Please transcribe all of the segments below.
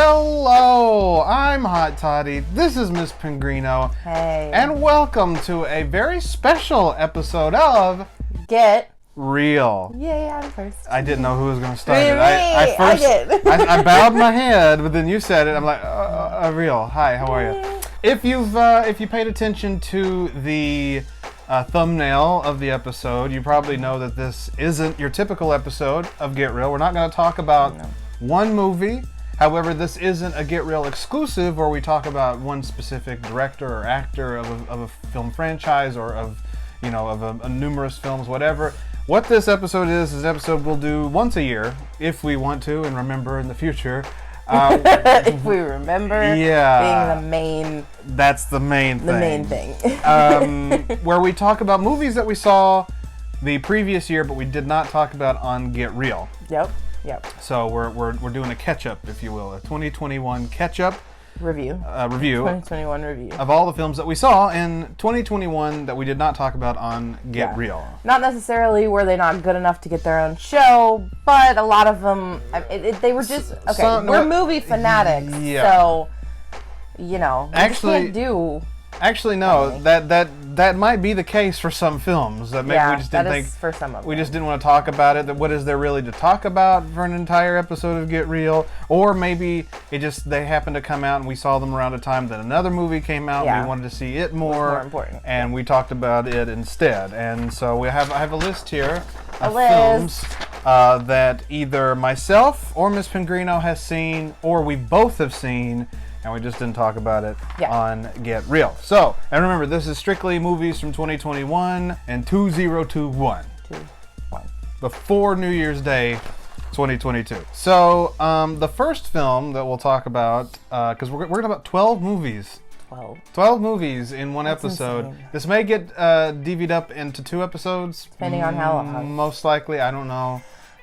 Hello, I'm Hot Toddy. This is Miss Pengrino. Hey. And welcome to a very special episode of Get Real. Yay, I'm first. I didn't know who was going to start Me, it. I did. I bowed my head, but then you said it. I'm like, Real. Hi, how are you? If you paid attention to the thumbnail of the episode, you probably know that this isn't your typical episode of Get Real. We're not going to talk about one movie. However, this isn't a Get Real exclusive where we talk about one specific director or actor of a film franchise or of numerous films, whatever. What this episode is an episode we'll do once a year if we want to and remember in the future. If we remember being the main... That's the main thing. The main thing. Where we talk about movies that we saw the previous year but we did not talk about on Get Real. Yep. So we're doing a catch-up, if you will, a 2021 catch-up review 2021 review of all the films that we saw in 2021 that we did not talk about on Get Real. Not necessarily were they not good enough to get their own show, but a lot of them, they were just, we're movie fanatics, so, actually, just can't do... Actually, no. That might be the case for some films. That maybe we just didn't think. For some of them. We just didn't want to talk about it. That what is there really to talk about for an entire episode of Get Real? Or maybe they happened to come out and we saw them around a time that another movie came out. And we wanted to see it more important. And we talked about it instead. And so I have a list here of films that either myself or Miss Pengrino has seen, or we both have seen. And we just didn't talk about it on Get Real. So, and remember, this is strictly movies from 2021 and 2021. Before New Year's Day 2022. So, the first film that we'll talk about, because we're going to about 12 movies. 12 movies in one episode. Insane. This may get DV'd up into 2 episodes. Depending on how most likely, I don't know.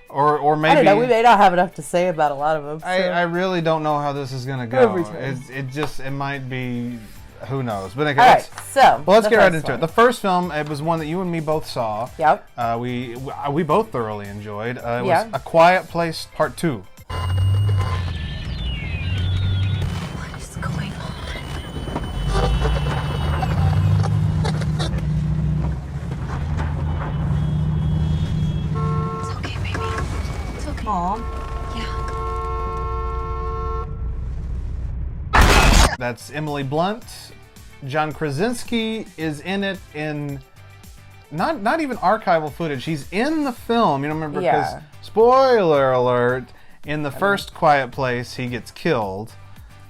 Or maybe... I don't know, we may not have enough to say about a lot of them. So. I really don't know how this is going to go. It might be... Who knows? But okay, let's get right into it. The first film, it was one that you and me both saw. Yep. We both thoroughly enjoyed. It was A Quiet Place Part 2. What is going on? Mom? Yeah. That's Emily Blunt. John Krasinski is in it in not even archival footage. He's in the film. You remember because spoiler alert, in the first Quiet Place he gets killed.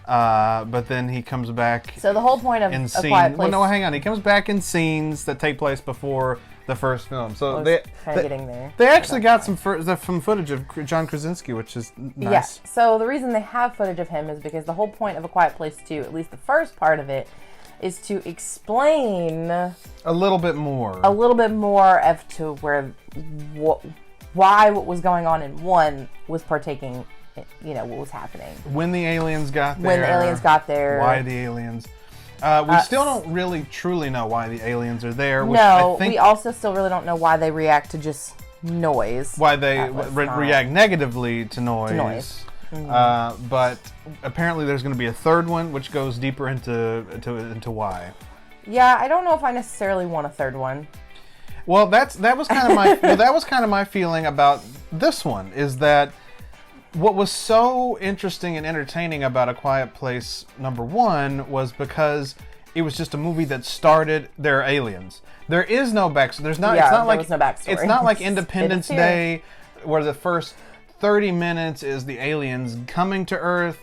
But then he comes back. So the whole point of A Quiet Place. Well, no, hang on. He comes back in scenes that take place before the first film. So they actually got some footage of John Krasinski, which is nice. Yeah. So the reason they have footage of him is because the whole point of A Quiet Place 2, at least the first part of it, is to explain a little bit more as to why what was going on in 1 was partaking. What was happening when the aliens got there. Why the aliens? We still don't really truly know why the aliens are there. We also still really don't know why they react to just noise. Why they react negatively to noise. Mm-hmm. But apparently there's going to be a third one, which goes deeper into why. Yeah, I don't know if I necessarily want a third one. Well, that was kind of my feeling about this one. Is that what was so interesting and entertaining about A Quiet Place #1 was because it was just a movie that started their aliens. There is no backstory. There's not. Yeah, it's not there was no backstory. It's not like Independence Day, where the first 30 minutes is the aliens coming to Earth,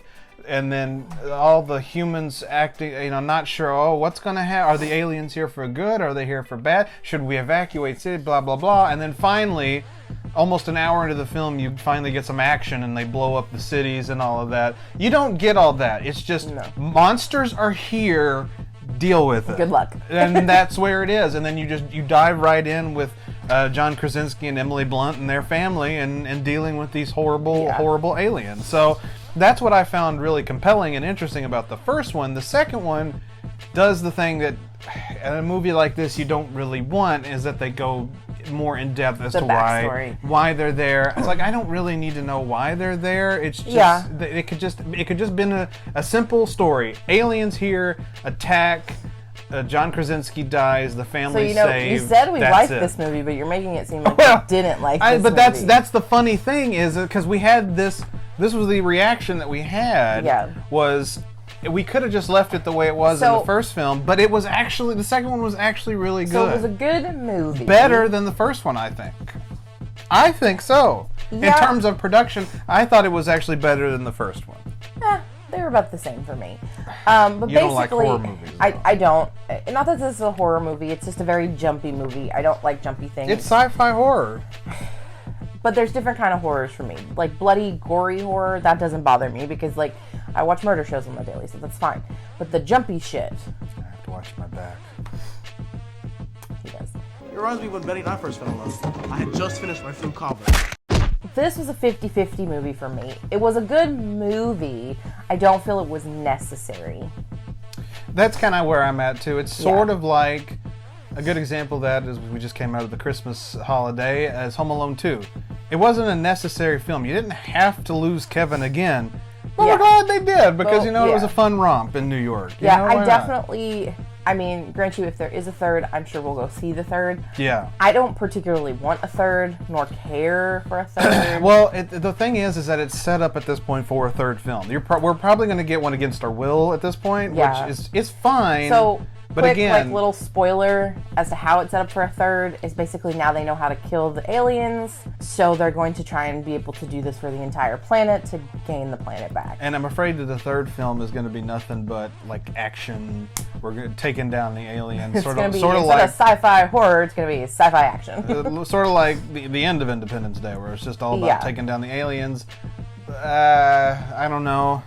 and then all the humans acting, not sure. Oh, what's going to happen? Are the aliens here for good? Are they here for bad? Should we evacuate city? Blah blah blah. And then finally, almost an hour into the film, you finally get some action and they blow up the cities and all of that. You don't get all that. It's just monsters are here, deal with it. Good luck. And that's where it is. And then you dive right in with John Krasinski and Emily Blunt and their family and dealing with these horrible aliens. So that's what I found really compelling and interesting about the first one. The second one does the thing that in a movie like this you don't really want, is that they go more in depth as The to backstory. why they're there. It's like I don't really need to know why they're there. It's just it could just been a simple story. Aliens here attack. John Krasinski dies. The family saved. You said we liked it. this movie, but you're making it seem like we didn't like this but movie. that's the funny thing is because we had this. This was the reaction that we had. Yeah. Was we could have just left it the way it was in the first film, but it was actually the second one was actually really good. So it was a good movie. Better than the first one, I think. I think so. Yeah. In terms of production, I thought it was actually better than the first one. They were about the same for me. But You basically, don't like horror movies, though. I don't. Not that this is a horror movie. It's just a very jumpy movie. I don't like jumpy things. It's sci-fi horror. But there's different kind of horrors for me. Like bloody, gory horror, that doesn't bother me because like I watch murder shows on the daily, so that's fine. But the jumpy shit. I have to watch my back. He does. It reminds me when Betty and I first fell in love. I had just finished my film Cobbler. This was a 50-50 movie for me. It was a good movie. I don't feel it was necessary. That's kind of where I'm at too. It's sort of like a good example of that is we just came out of the Christmas holiday as Home Alone 2. It wasn't a necessary film. You didn't have to lose Kevin again. But we're glad they did because it was a fun romp in New York. You know, I definitely. I mean, grant you, if there is a third, I'm sure we'll go see the third. Yeah. I don't particularly want a third, nor care for a third. Well, the thing is that it's set up at this point for a third film. We're probably going to get one against our will at this point, which is fine. So, but quick, again, like little spoiler as to how it's set up for a third is basically now they know how to kill the aliens, so they're going to try and be able to do this for the entire planet to gain the planet back. And I'm afraid that the third film is going to be nothing but like action. We're taking down the aliens, It's sort going of to be like instead of sci-fi horror, it's going to be sci-fi action. sort of like the end of Independence Day, where it's just all about taking down the aliens. I don't know.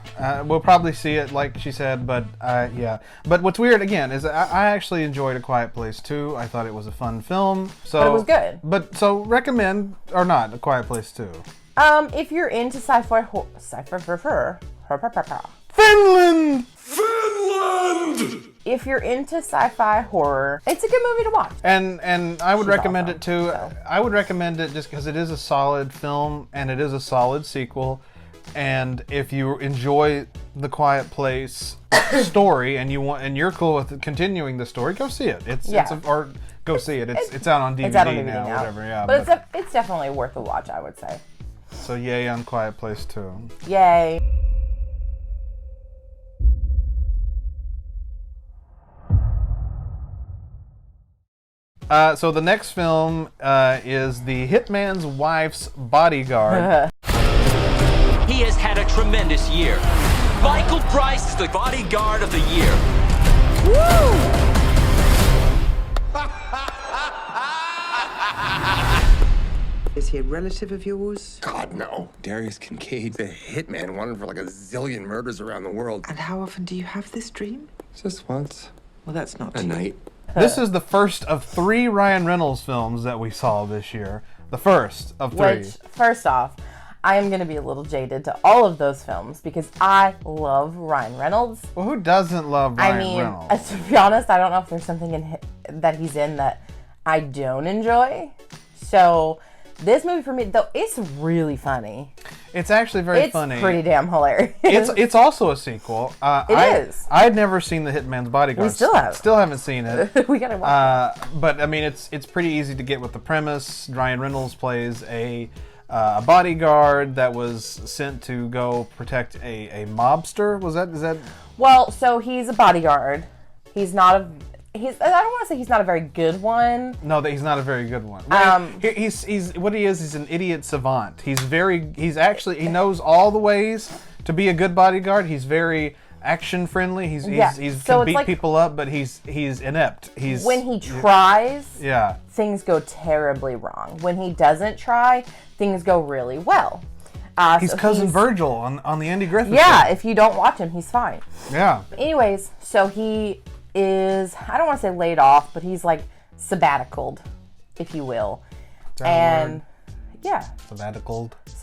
We'll probably see it, like she said, but yeah. But what's weird again is I actually enjoyed A Quiet Place 2. I thought it was a fun film. So, but it was good. But so recommend or not A Quiet Place 2? If you're into sci-fi Finland. If you're into sci-fi horror, it's a good movie to watch. And I would recommend it too. So. I would recommend it just because it is a solid film and it is a solid sequel. And if you enjoy The Quiet Place story and you're cool with continuing the story, go see it. Or go see it. It's out on DVD, it's out on DVD now, whatever. Yeah, but it's definitely worth a watch, I would say. So yay on Quiet Place 2. Yay. So the next film is The Hitman's Wife's Bodyguard. He has had a tremendous year. Michael Bryce is the bodyguard of the year. Woo! Is he a relative of yours? God, no. Darius Kincaid, the hitman, wanted for like a zillion murders around the world. And how often do you have this dream? Just once. Well, that's not A night. This is the first of 3 Ryan Reynolds films that we saw this year. The first of 3. Which, first off, I am going to be a little jaded to all of those films because I love Ryan Reynolds. Well, who doesn't love Ryan Reynolds? To be honest, I don't know if there's something that he's in that I don't enjoy. So, this movie for me, though, it's really funny. It's actually very funny. It's pretty damn hilarious. It's also a sequel. It is. I'd never seen The Hitman's Bodyguard. We still haven't. Still haven't seen it. We gotta watch it. But I mean, it's pretty easy to get with the premise. Ryan Reynolds plays a bodyguard that was sent to go protect a mobster. Is that? Well, so he's a bodyguard. I don't want to say he's not a very good one. No, that he's not a very good one. He's what he is. He's an idiot savant. He knows all the ways to be a good bodyguard. He's very action friendly. He can beat people up, but he's inept. When he tries, yeah, things go terribly wrong. When he doesn't try, things go really well. He's cousin Virgil on the Andy Griffith. Yeah, show. if you don't watch him, he's fine. Yeah. Anyways, so he is, I don't want to say laid off, but he's like sabbaticaled, if you will. And yeah. Sabbaticaled. It's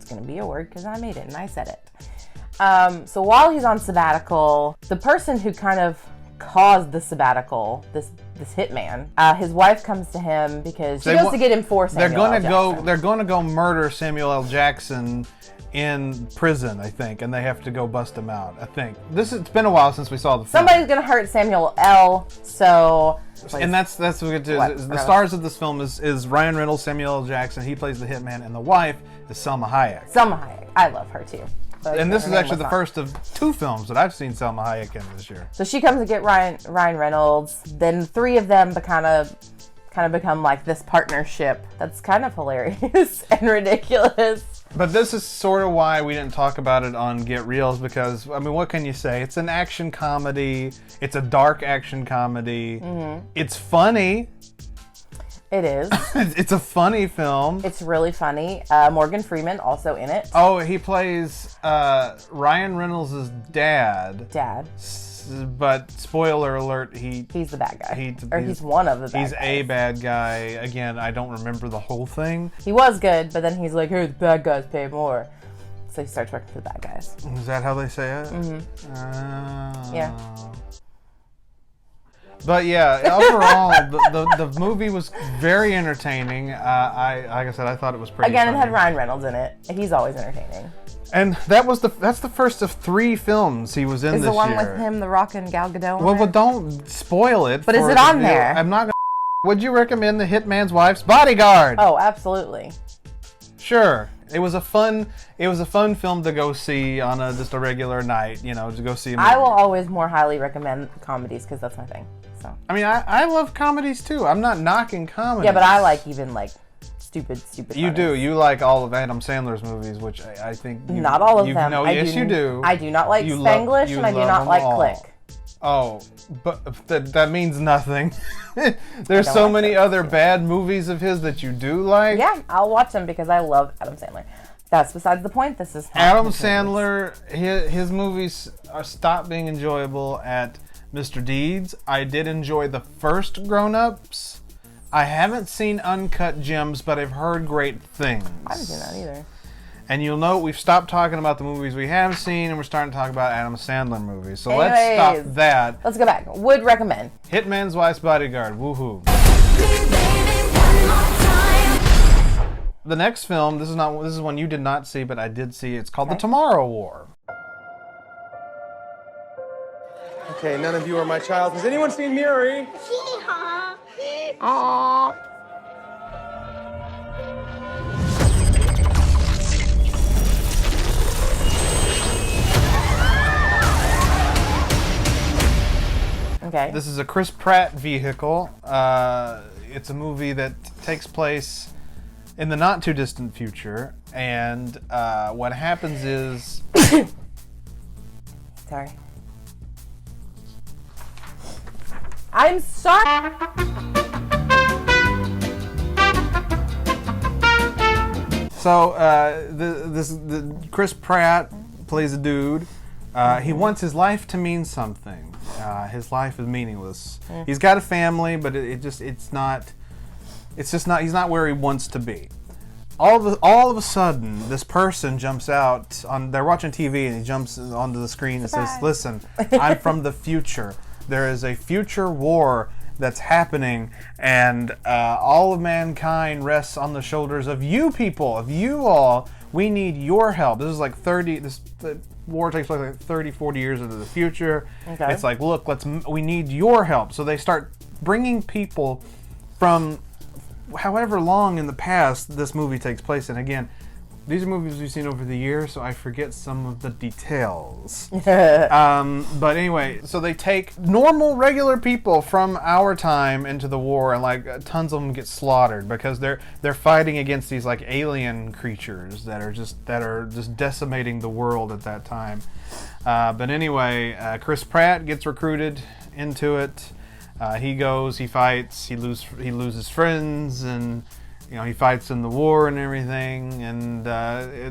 going to be a word because I made it and I said it. So while he's on sabbatical, the person who kind of caused the sabbatical, this this hitman. His wife comes to him because she goes to get him for Samuel They're L. gonna go murder Samuel L. Jackson in prison, I think, and they have to go bust him out. I think it's been a while since we saw the film. Somebody's gonna hurt Samuel L. So. And that's what we get to. The stars of this film is Ryan Reynolds, Samuel L. Jackson. He plays the hitman, and the wife is Selma Hayek. Selma Hayek, I love her too. And this is actually the first of 2 films that I've seen Selma Hayek in this year. So she comes to get Ryan Reynolds. Then 3 of them kind of become like this partnership that's kind of hilarious and ridiculous. But this is sort of why we didn't talk about it on Get Reels, because, I mean, what can you say? It's an action comedy. It's a dark action comedy. Mm-hmm. It's funny. It is. It's a funny film. It's really funny. Morgan Freeman also in it. Oh, he plays Ryan Reynolds' dad. But spoiler alert, he's the bad guy. He's one of the bad guys. He's a bad guy. Again, I don't remember the whole thing. He was good, but then he's like, hey, the bad guys pay more. So he starts working for the bad guys. Is that how they say it? Mm-hmm. Yeah. But yeah, overall, the movie was very entertaining. Like I said, I thought it was pretty Again, funny. It had Ryan Reynolds in it. He's always entertaining. And that's the first of 3 films he was in this year. Is the one with him, The Rock, and Gal Gadot? Well, don't spoil it. But is it on there? I'm not gonna. Would you recommend The Hitman's Wife's Bodyguard? Oh, absolutely. Sure. It was a fun film to go see on just a regular night, to go see a movie. I will always more highly recommend comedies because that's my thing. So. I mean, I love comedies too. I'm not knocking comedies. Yeah, but I like even like stupid. You do. You like all of Adam Sandler's movies, which I think not all of them. No, yes, you do. I do not like Spanglish, and I do not like Click. Oh, but that means nothing. There's so many other bad movies of his that you do like. Yeah, I'll watch them because I love Adam Sandler. That's besides the point. This is Adam Sandler. His movies stopped being enjoyable at Mr. Deeds. I did enjoy the first Grown Ups. I haven't seen Uncut Gems, but I've heard great things. I haven't seen that either. And you'll note we've stopped talking about the movies we have seen, and we're starting to talk about Adam Sandler movies. So let's stop that. Let's go back. Would recommend. Hitman's Wife's Bodyguard. Woohoo. The next film, this is one you did not see, but I did see. It's called The Tomorrow War. Okay, none of you are my child. Has anyone seen Miri? Aww. Okay. This is a Chris Pratt vehicle. It's a movie that takes place in the not too distant future, and what happens is... Sorry. I'm sorry. So the Chris Pratt plays a dude. He wants his life to mean something. His life is meaningless. He's got a family, but he's not where he wants to be. All of a sudden, this person jumps out they're watching TV, and he jumps onto the screen and says, "Listen, I'm from the future. There is a future war that's happening, and all of mankind rests on the shoulders of you people, of you all. We need your help." This is like the war takes place like 30, 40 years into the future. Okay. It's like, look, we need your help. So they start bringing people from however long in the past this movie takes place. And again, these are movies we've seen over the years, so I forget some of the details. But anyway, so they take normal, regular people from our time into the war, and like tons of them get slaughtered because they're fighting against these like alien creatures that are just decimating the world at that time. But anyway, Chris Pratt gets recruited into it. He goes, he fights, he loses friends, and he fights in the war and everything, and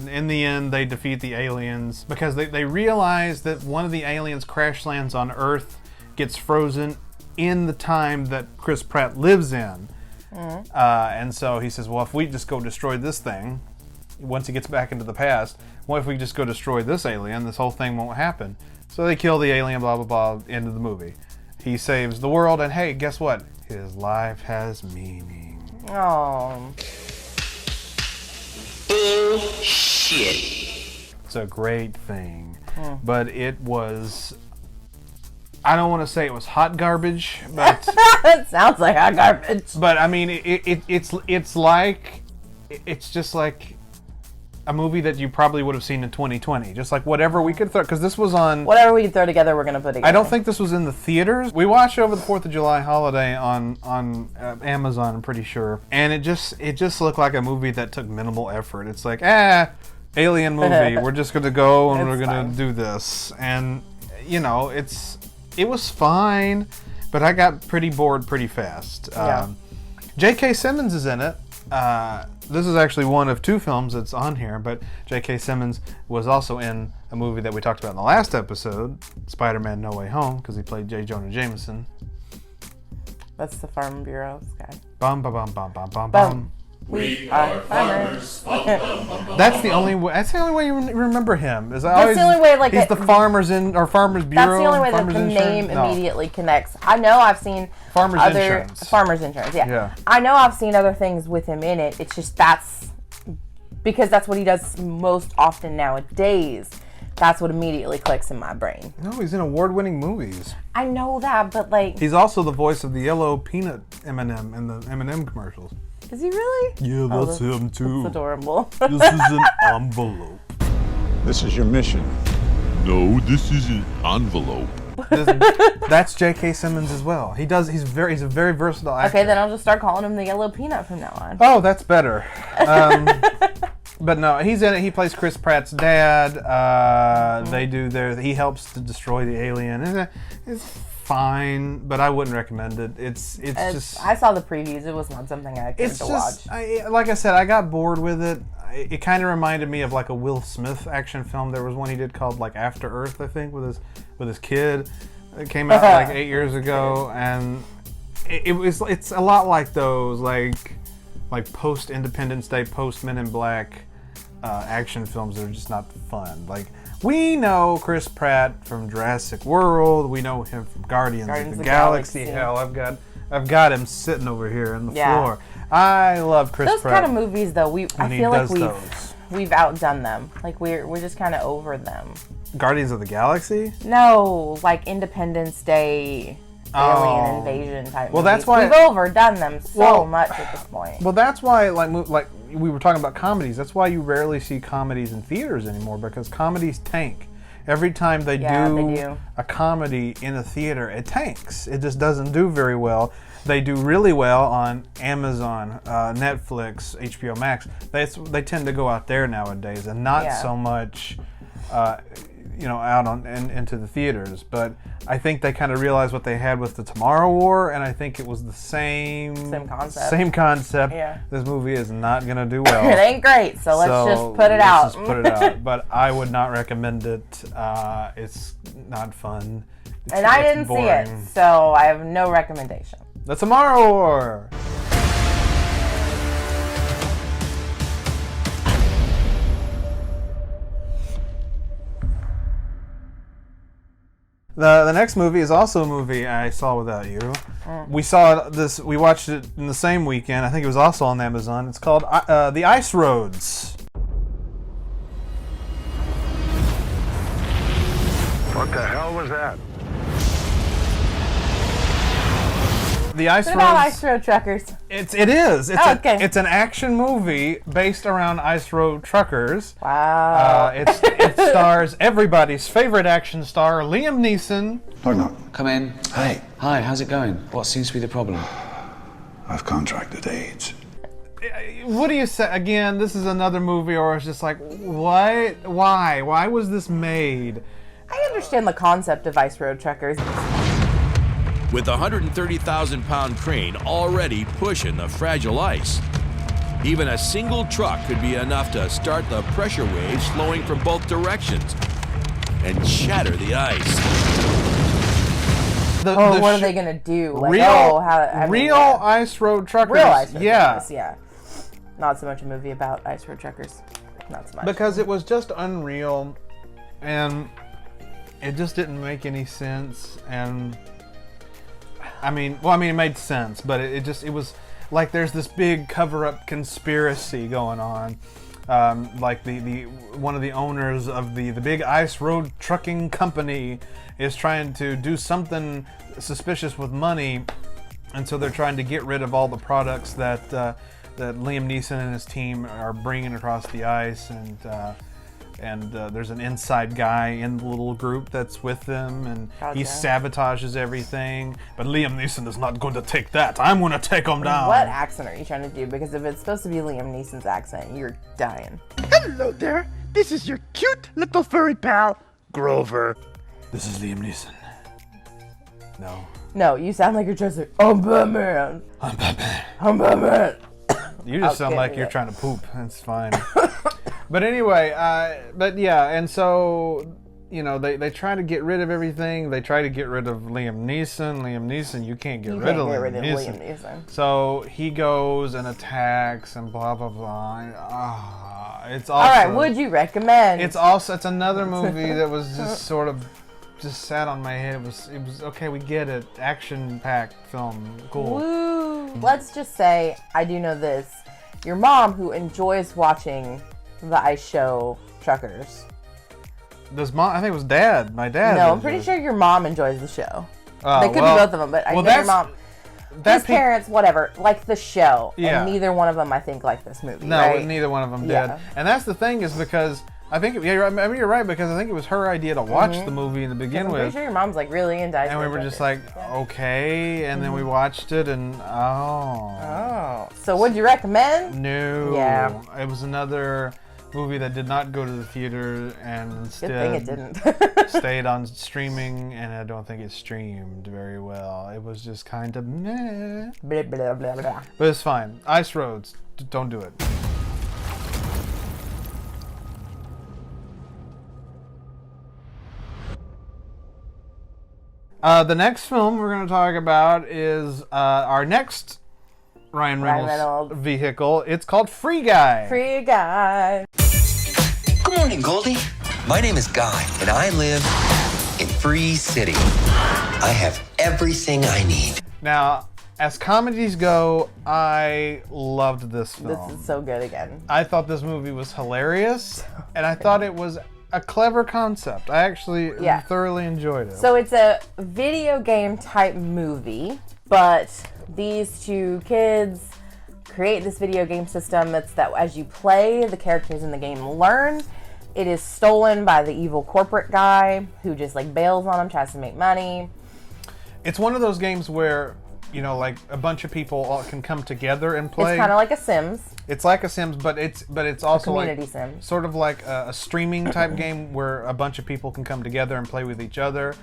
in the end they defeat the aliens because they realize that one of the aliens crash lands on Earth, gets frozen in the time that Chris Pratt lives in. And so he says, well, if we just go destroy this thing, once he gets back into the past, what if we just go destroy this alien? This whole thing won't happen. So they kill the alien, blah, blah, blah, end of the movie. He saves the world, and hey, guess what? His life has meaning. Oh. Bullshit. It's a great thing. But it was... I don't want to say it was hot garbage, but... It sounds like hot garbage. But, I mean, it's like... It's just like a movie that you probably would have seen in 2020. Just like whatever we could throw... Because this was on... Whatever we could throw together, we're going to put together. I don't think this was in the theaters. We watched over the 4th of July holiday on Amazon, I'm pretty sure. And it just looked like a movie that took minimal effort. It's like, alien movie. We're just going to go and we're going to do this. And, you know, it was fine, but I got pretty bored pretty fast. Yeah. J.K. Simmons is in it. This is actually one of 2 films that's on here, but J.K. Simmons was also in a movie that we talked about in the last episode, Spider-Man No Way Home, because he played J. Jonah Jameson. That's the Farm Bureau guy. Bum, ba, bum, bum, bum, bum, Bum. bum. We are farmers. That's the only way. That's the only way you remember him. Is That's the only way, like, he's the Farmers Bureau. That's the only way that Farmers the Insurance? name No. immediately connects. I know I've seen Farmers other Insurance. Farmers Insurance. Yeah. I know I've seen other things with him in it. It's just that's because that's what he does most often nowadays. That's what immediately clicks in my brain. No, he's in award-winning movies. I know that, but like, He's also the voice of the yellow peanut M&M in the M&M commercials. is he really? Yeah, Oh, that's him too. That's adorable. This is an envelope. This is your mission. No, this is an envelope. That's J.K. Simmons as well. He's a very versatile actor. Okay, then I'll just start calling him the Yellow Peanut from now on. Oh, that's better. But no, he's in it. He plays Chris Pratt's dad. He helps to destroy the alien. It's fine, but I wouldn't recommend it. It's just. I saw the previews. It was not something I cared It's to just, watch. like I said, I got bored with it. It kind of reminded me of like a Will Smith action film. There was one he did called like After Earth, I think, with his kid. It came out like 8 years ago, and it's a lot like those like post Independence Day, post Men in Black action films that are just not fun. Like, we know Chris Pratt from Jurassic World. We know him from Guardians of the Galaxy. Hell, I've got him sitting over here on the floor. I love Chris Those Pratt. kind of movies, though, I feel like those. we've outdone them. Like we're just kind of over them. Guardians of the Galaxy? No, like Independence Day, alien invasion type. Well, movies. that's why- we've overdone them so much at this point. Well, that's why, like we were talking about comedies. That's why you rarely see comedies in theaters anymore, because comedies tank. Every time they do a comedy in a theater, it tanks. It just doesn't do very well. They do really well on Amazon, Netflix, HBO Max. They tend to go out there nowadays, and not so much, out into the theaters. But I think they kind of realized what they had with the Tomorrow War, and I think it was the same concept. Same concept. Yeah. This movie is not gonna do well. It ain't great, so let's just put it out. Let's just put it out. But I would not recommend it. It's not fun. And I didn't see it, so I have no recommendation. The Tomorrow War. The next movie is also a movie I saw without you. We watched it in the same weekend. I think it was also on Amazon. It's called The Ice Roads. What the hell was that? The Ice What Roads. about Ice Road Truckers? It is. Okay. It's an action movie based around ice road truckers. Wow. It stars everybody's favorite action star, Liam Neeson. Knock, knock. Come in. Hi. Hi, how's it going? What seems to be the problem? I've contracted AIDS. What do you say? Again, this is another movie, or it's just like, what? Why? Why was this made? I understand the concept of Ice Road Truckers. With a 130,000-pound crane already pushing the fragile ice. Even a single truck could be enough to start the pressure waves flowing from both directions and shatter the ice. What are they gonna do? Like, real real ice road truckers. Real Ice Road yeah. Truckers, yeah. Not so much a movie about Ice Road Truckers. Not so much. Because it was just unreal, and it just didn't make any sense, and I mean, it made sense, but it was like there's this big cover-up conspiracy going on. Like the one of the owners of the big ice road trucking company is trying to do something suspicious with money, and so they're trying to get rid of all the products that Liam Neeson and his team are bringing across the ice, and there's an inside guy in the little group that's with them, and he sabotages everything. But Liam Neeson is not going to take that. I'm going to take him down. What accent are you trying to do? Because if it's supposed to be Liam Neeson's accent, you're dying. Hello there. This is your cute little furry pal, Grover. This is Liam Neeson. No, you sound like you're just like, I'm Batman. I'm Batman. I'm Batman. You just sound like you're trying to poop. That's fine. But anyway, and so, they try to get rid of everything. They try to get rid of Liam Neeson. Liam Neeson, you can't get rid of Liam Neeson. So he goes and attacks and blah, blah, blah. It's also... All right, would you recommend? It's another movie that was just sort of just sat on my head. It was okay, we get it. Action-packed film. Cool. Woo. Let's just say, I do know this. Your mom, who enjoys watching the ice show truckers. Does mom? I think it was dad. My dad. No, I'm pretty sure your mom enjoys the show. They could be both of them, but I know your mom. His parents, whatever, like the show, and neither one of them, I think, like this movie. No, right? neither one of them did. Yeah. And that's the thing, is because I think you're right, because I think it was her idea to watch the movie to begin with. I'm pretty sure your mom's like really into ice. And we were just like, okay, and then we watched it, and oh. So would you recommend? No. Yeah. It was another movie that did not go to the theater, and instead good thing it didn't. stayed on streaming, and I don't think it streamed very well. It was just kind of meh. Blah, blah, blah, blah. But it's fine. Ice Roads, don't do it. The next film we're going to talk about is our next Ryan Reynolds vehicle. It's called Free Guy. Free Guy. Good morning, Goldie. My name is Guy, and I live in Free City. I have everything I need. Now, as comedies go, I loved this film. This is so good again. I thought this movie was hilarious, and I thought it was a clever concept. I actually thoroughly enjoyed it. So it's a video game type movie, but these two kids create this video game system. It's that as you play, the characters in the game learn. It is stolen by the evil corporate guy who just like bails on them, tries to make money. It's one of those games where, like a bunch of people all can come together and play. It's kind of like a Sims. It's like a Sims, but it's also a community like sim. Sort of like a streaming type game where a bunch of people can come together and play with each other.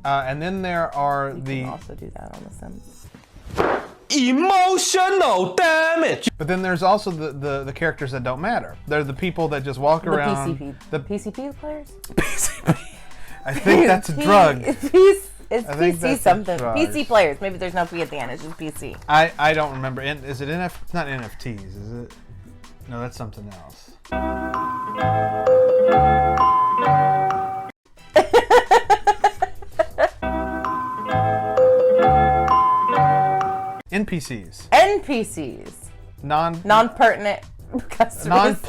And then there are You can also do that on the Sims. Emotional damage. But then there's also the characters that don't matter. They're the people that just walk around. The PCP players? PCP. I think that's a drug. It's PC something. PC players. Maybe there's no P at the end. It's just PC. I don't remember. Is it NF? It's not NFTs, is it? No, that's something else. NPCs. NPCs. Non-pertinent customers.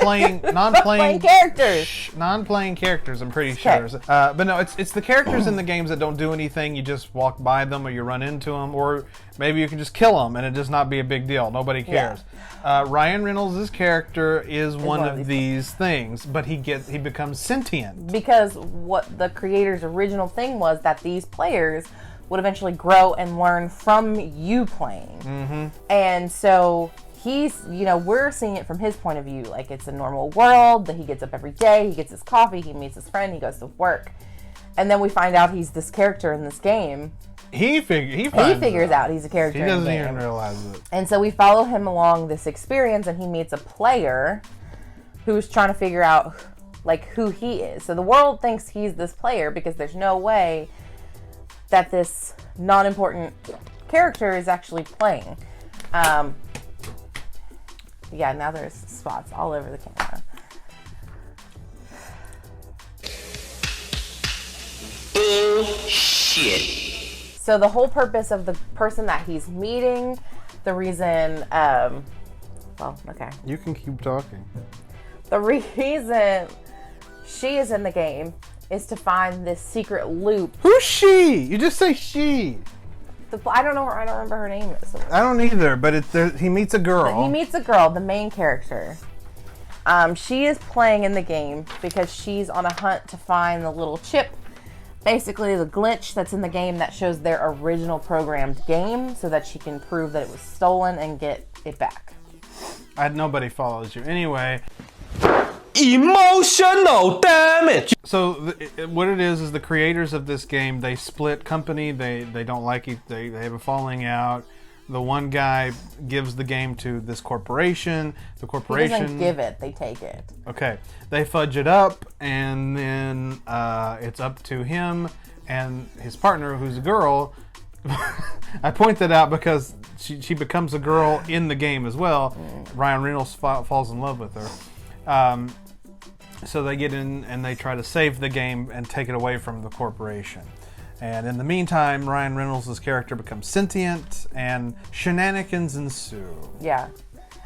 Non-playing characters. Non-playing characters, I'm pretty sure. But no, it's the characters in the games that don't do anything. You just walk by them or you run into them, or maybe you can just kill them and it just not be a big deal. Nobody cares. Yeah. Ryan Reynolds' character is one of these things, but he becomes sentient. Because what the creator's original thing was that these players would eventually grow and learn from you playing. Mm-hmm. And so he's, we're seeing it from his point of view. Like, it's a normal world, that he gets up every day, he gets his coffee, he meets his friend, he goes to work. And then we find out he's this character in this game. He figures out he's a character in the game. He doesn't even realize it. And so we follow him along this experience, and he meets a player who's trying to figure out, who he is. So the world thinks he's this player because there's no way that this non-important character is actually playing. Yeah, now there's spots all over the camera. Bullshit. So the whole purpose of the person that he's meeting, the reason, well, okay. You can keep talking. The reason she is in the game is to find this secret loop. Who's she? You just say she. I don't know. I don't remember her name. I don't either. But he meets a girl. He meets a girl, the main character. She is playing in the game because she's on a hunt to find the little chip, basically the glitch that's in the game that shows their original programmed game, so that she can prove that it was stolen and get it back. Nobody follows you anyway. Emotional damage. So what it is the creators of this game, they split company. They don't like it. They have a falling out. The one guy gives the game to this corporation. The corporation... He doesn't give it. They take it. Okay. They fudge it up, and then it's up to him and his partner, who's a girl. I point that out because she becomes a girl in the game as well. Ryan Reynolds falls in love with her. So they get in and they try to save the game and take it away from the corporation. And in the meantime, Ryan Reynolds' character becomes sentient and shenanigans ensue. Yeah.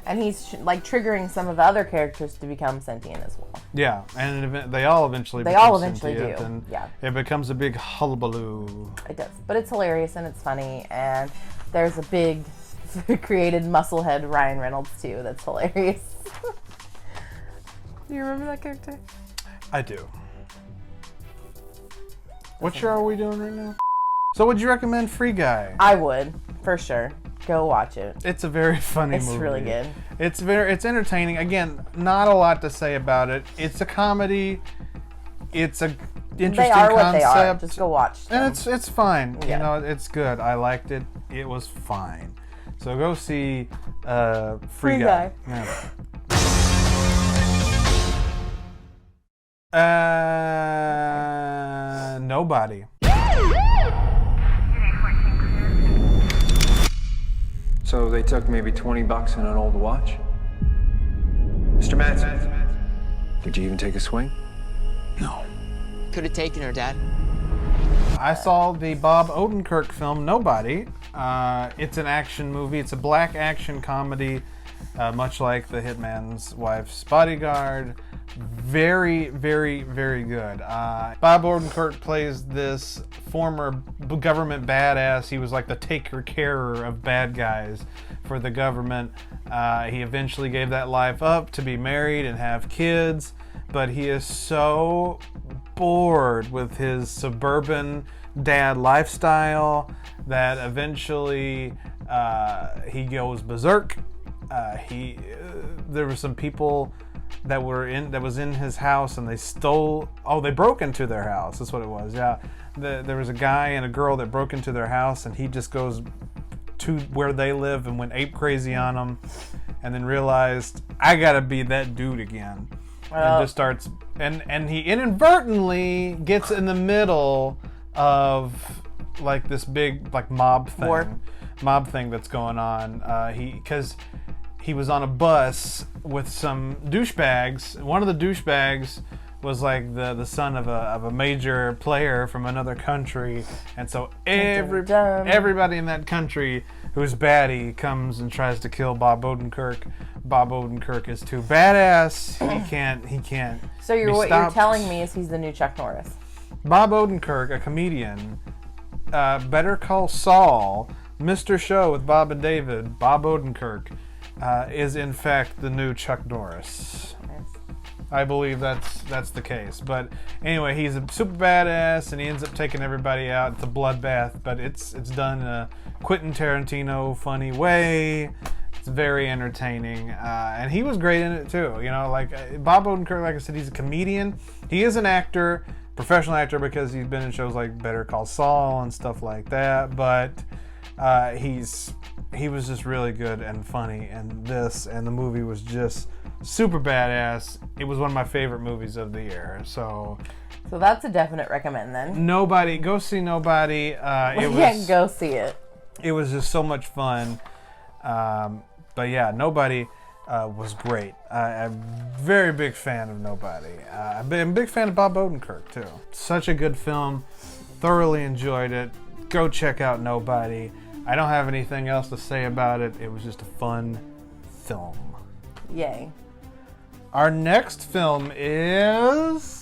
And he's like triggering some of the other characters to become sentient as well. Yeah, and they all eventually do. And yeah. It becomes a big hullabaloo. It does. But it's hilarious and it's funny. And there's a big created musclehead Ryan Reynolds too. That's hilarious. Do you remember that character? I do. What show are we doing right now? So would you recommend Free Guy? I would, for sure. Go watch it. It's a very funny movie. It's really good. It's entertaining. Again, not a lot to say about it. It's a comedy. It's a interesting they are concept. what they are. Just go watch them. And it's fine. Yeah. You know, it's good. I liked it. It was fine. So go see Free Guy. Yeah. Nobody. So they took maybe $20 and an old watch? Mr. Madsen, did you even take a swing? No. Could have taken her, Dad. I saw the Bob Odenkirk film Nobody. It's an action movie. It's a black action comedy, much like the Hitman's Wife's Bodyguard. Very, very, very good. Bob Odenkirk plays this former government badass. He was like the taker-carer of bad guys for the government. He eventually gave that life up to be married and have kids, but he is so bored with his suburban dad lifestyle that eventually he goes berserk. There were some people that was in his house and they broke into their house. That's what it was. Yeah. There was a guy and a girl that broke into their house, and he just goes to where they live and went ape crazy on them, and then realized, I gotta be that dude again. And just starts, and he inadvertently gets in the middle of like this big like mob thing that's going on. Because he was on a bus with some douchebags. One of the douchebags was like the son of a major player from another country, and so everybody in that country who's baddie comes and tries to kill Bob Odenkirk. Bob Odenkirk is too badass. He can't. So what you're telling me is he's the new Chuck Norris. Bob Odenkirk, a comedian. Better Call Saul, Mr. Show with Bob and David. Bob Odenkirk is in fact the new Chuck Norris. I believe that's the case. But anyway, he's a super badass, and he ends up taking everybody out. It's a bloodbath, but it's done in a Quentin Tarantino funny way. It's very entertaining, and he was great in it too. You know, like Bob Odenkirk, like I said, he's a comedian. He is an actor, professional actor, because he's been in shows like Better Call Saul and stuff like that. But he was just really good and funny in this, and the movie was just super badass. It was one of my favorite movies of the year. So that's a definite recommend then. Nobody, go see Nobody. Go see it. It was just so much fun. But yeah, Nobody was great. I'm a very big fan of Nobody. I'm a big fan of Bob Odenkirk too. Such a good film. Thoroughly enjoyed it. go check out Nobody. I don't have anything else to say about it. It was just a fun film. Yay. Our next film is